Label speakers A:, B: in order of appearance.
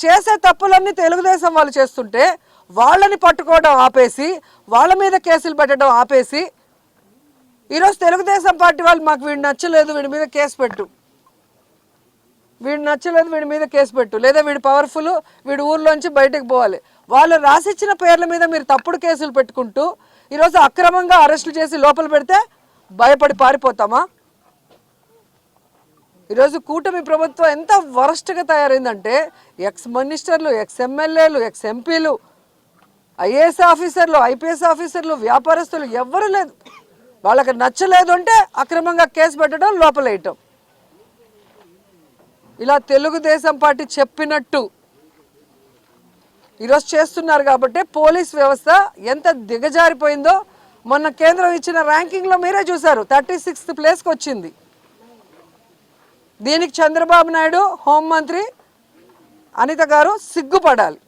A: చేసే తప్పులన్నీ తెలుగుదేశం వాళ్ళు చేస్తుంటే వాళ్ళని పట్టుకోవడం ఆపేసి వాళ్ళ మీద కేసులు పెట్టడం ఆపేసి ఈరోజు తెలుగుదేశం పార్టీ వాళ్ళు మాకు వీడు నచ్చలేదు వీడి మీద కేసు పెట్టు, వీడు నచ్చలేదు వీడి మీద కేసు పెట్టు, లేదా వీడు పవర్ఫుల్ వీడి ఊర్లోంచి బయటకు పోవాలి. వాళ్ళు రాసిచ్చిన పేర్ల మీద మీరు తప్పుడు కేసులు పెట్టుకుంటూ ఈరోజు అక్రమంగా అరెస్టులు చేసి లోపల పెడితే భయపడి పారిపోతామా? ఈరోజు కూటమి ప్రభుత్వం ఎంత వరస్ట్గా తయారైందంటే ఎక్స్ మినిస్టర్లు, ఎక్స్ ఎమ్మెల్యేలు, ఎక్స్ ఎంపీలు, ఐఏఎస్ ఆఫీసర్లు, ఐపీఎస్ ఆఫీసర్లు, వ్యాపారస్తులు ఎవ్వరూ లేదు. వాళ్ళకి నచ్చలేదు అంటే అక్రమంగా కేసు పెట్టడం, లోపలేయటం. ఇలా తెలుగుదేశం పార్టీ చెప్పినట్టు ఈరోజు చేస్తున్నారు కాబట్టి పోలీస్ వ్యవస్థ ఎంత దిగజారిపోయిందో మొన్న కేంద్రం ఇచ్చిన ర్యాంకింగ్లో మీరే చూశారు. 36th ప్లేస్కి వచ్చింది. దీనికి చంద్రబాబు నాయుడు, హోంమంత్రి అనిత గారు సిగ్గుపడాలి.